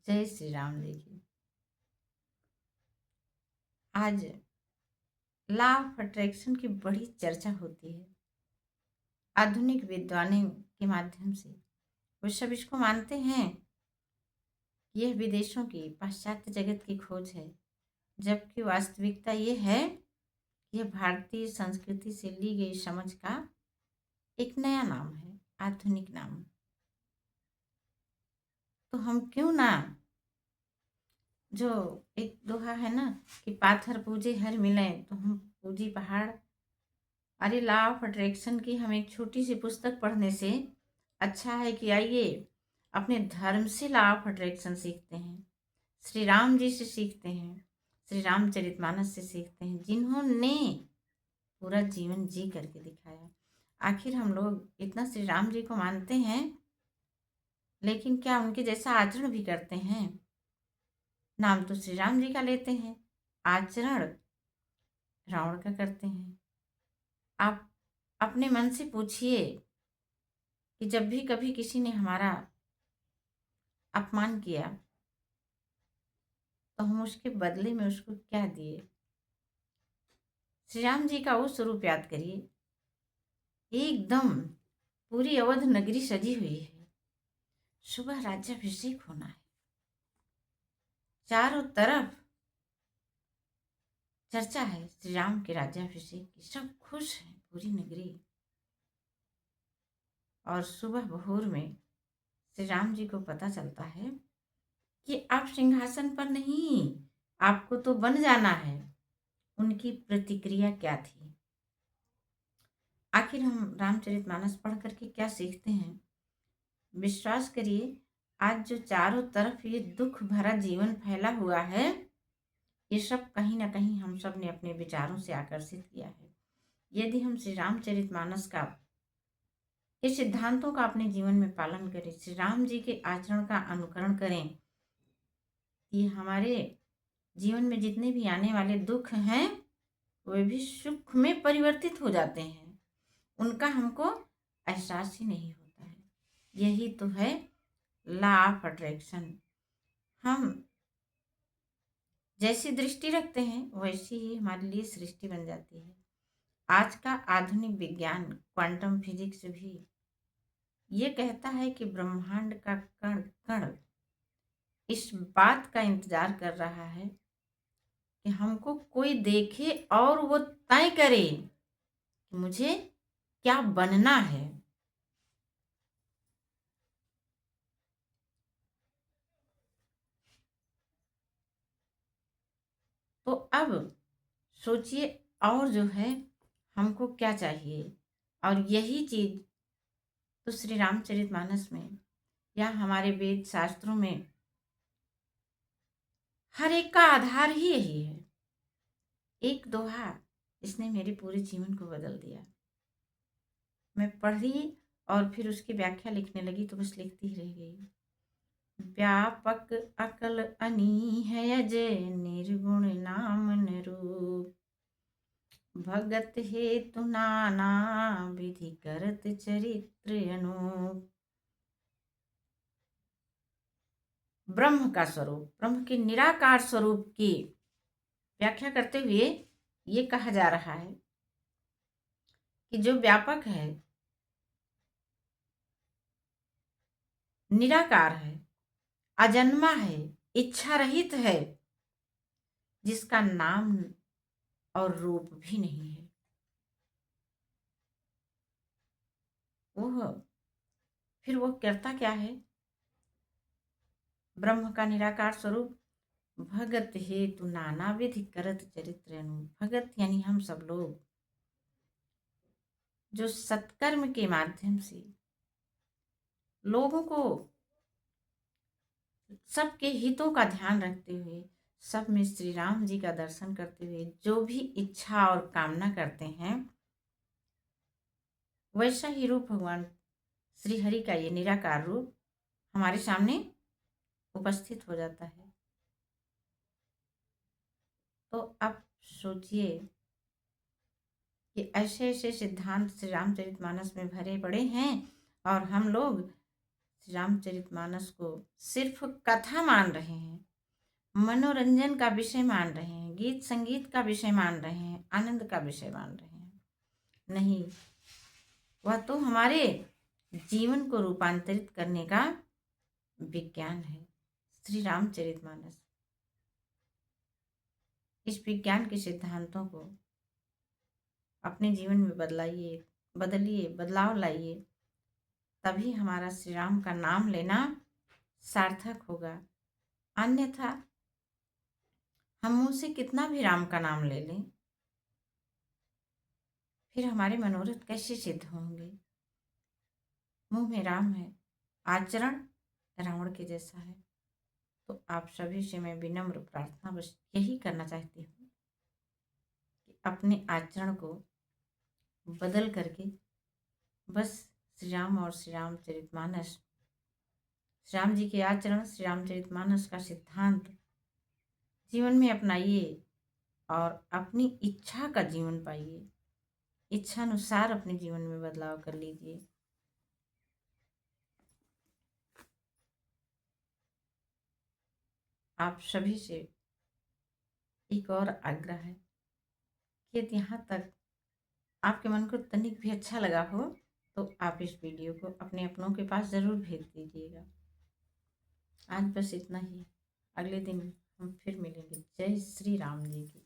जय श्री राम जी की। आज लॉ ऑफ अट्रैक्शन की बड़ी चर्चा होती है आधुनिक विद्वानों के माध्यम से। वो सब इसको मानते हैं कि यह विदेशों की पाश्चात्य जगत की खोज है, जबकि वास्तविकता ये है कि यह भारतीय संस्कृति से ली गई समझ का एक नया नाम है, आधुनिक नाम। तो हम क्यों ना, जो एक दोहा है ना कि पाथर पूजे हर मिले, तो हम पूजी पहाड़। अरे लॉ ऑफ अट्रैक्शन की हम एक छोटी सी पुस्तक पढ़ने से अच्छा है कि आइए अपने धर्म से लॉ ऑफ अट्रैक्शन सीखते हैं, श्री राम जी से सीखते हैं, श्री रामचरितमानस से सीखते हैं, जिन्होंने पूरा जीवन जी करके दिखाया। आखिर हम लोग इतना श्री राम जी को मानते हैं, लेकिन क्या उनके जैसा आचरण भी करते हैं? नाम तो श्री राम जी का लेते हैं, आचरण रावण का करते हैं। आप अपने मन से पूछिए कि जब भी कभी किसी ने हमारा अपमान किया तो हम उसके बदले में उसको क्या दिए? श्री राम जी का वो स्वरूप याद करिए, एकदम पूरी अवध नगरी सजी हुई है, सुबह राज्याभिषेक होना है, चारों तरफ चर्चा है श्री राम के राज्याभिषेक की, सब खुश हैं पूरी नगरी। और सुबह भोर में श्री राम जी को पता चलता है कि आप सिंहासन पर नहीं, आपको तो बन जाना है। उनकी प्रतिक्रिया क्या थी? आखिर हम रामचरितमानस पढ़ करके क्या सीखते हैं? विश्वास करिए, आज जो चारों तरफ ये दुख भरा जीवन फैला हुआ है, ये सब कहीं ना कहीं हम सब ने अपने विचारों से आकर्षित किया है। यदि हम श्री रामचरितमानस का, ये सिद्धांतों का अपने जीवन में पालन करें, श्री राम जी के आचरण का अनुकरण करें, ये हमारे जीवन में जितने भी आने वाले दुख हैं वे भी सुख में परिवर्तित हो जाते हैं। उनका हमको एहसास ही नहीं होता है। यही तो है लॉ ऑफ अट्रैक्शन। हम जैसी दृष्टि रखते हैं वैसी ही हमारे लिए सृष्टि बन जाती है। आज का आधुनिक विज्ञान, क्वांटम फिजिक्स भी ये कहता है कि ब्रह्मांड का कण कण इस बात का इंतजार कर रहा है कि हमको कोई देखे और वो तय करे कि मुझे क्या बनना है। तो अब सोचिए, और जो है हमको क्या चाहिए? और यही चीज तो श्री रामचरितमानस में या हमारे वेद शास्त्रों में हर एक का आधार ही यही है। एक दोहा इसने मेरे पूरे जीवन को बदल दिया। मैं पढ़ी और फिर उसकी व्याख्या लिखने लगी तो बस लिखती ही रह गई। व्यापक अकल अनी है अजय, निर्गुण नाम न रूप, भगत हेतु नाना विधि करत चरित्र अनूप। ब्रह्म का स्वरूप, ब्रह्म के निराकार स्वरूप की व्याख्या करते हुए ये कहा जा रहा है कि जो व्यापक है, निराकार है, अजन्मा है, इच्छा रहित है, जिसका नाम और रूप भी नहीं है, वह फिर वो करता क्या है? ब्रह्म का निराकार स्वरूप, भगत हेतु नाना विधि करत चरित्र अनूप। भगत यानी हम सब लोग जो सत्कर्म के माध्यम से लोगों को सबके हितों का ध्यान रखते हुए, सब में श्री राम जी का दर्शन करते हुए जो भी इच्छा और कामना करते हैं, वैसा ही रूप भगवान श्री हरि का ये निराकार रूप हमारे सामने उपस्थित हो जाता है। तो अब सोचिए कि ऐसे ऐसे सिद्धांत श्री रामचरितमानस में भरे पड़े हैं और हम लोग श्री रामचरितमानस को सिर्फ कथा मान रहे हैं, मनोरंजन का विषय मान रहे हैं, गीत संगीत का विषय मान रहे हैं, आनंद का विषय मान रहे हैं, नहीं, वह तो हमारे जीवन को रूपांतरित करने का विज्ञान है। श्री रामचरितमानस इस विज्ञान के सिद्धांतों को अपने जीवन में बदलिए, बदलाव लाइए, तभी हमारा श्री राम का नाम लेना सार्थक होगा। अन्यथा हम मुंह से कितना भी राम का नाम ले लें, फिर हमारे मनोरथ कैसे सिद्ध होंगे? मुंह में राम है, आचरण रावण के जैसा है। तो आप सभी से मैं विनम्र प्रार्थना बस यही करना चाहती हूँ कि अपने आचरण को बदल करके बस श्री राम और श्री रामचरितमानस, श्री राम जी के आचरण, श्री रामचरितमानस का सिद्धांत जीवन में अपनाइए और अपनी इच्छा का जीवन पाइए। इच्छा अनुसार अपने जीवन में बदलाव कर लीजिए। आप सभी से एक और आग्रह है कि यदि यहाँ तक आपके मन को तनिक भी अच्छा लगा हो तो आप इस वीडियो को अपने अपनों के पास ज़रूर भेज दीजिएगा। आज बस इतना ही। अगले दिन हम फिर मिलेंगे। जय श्री राम जी की।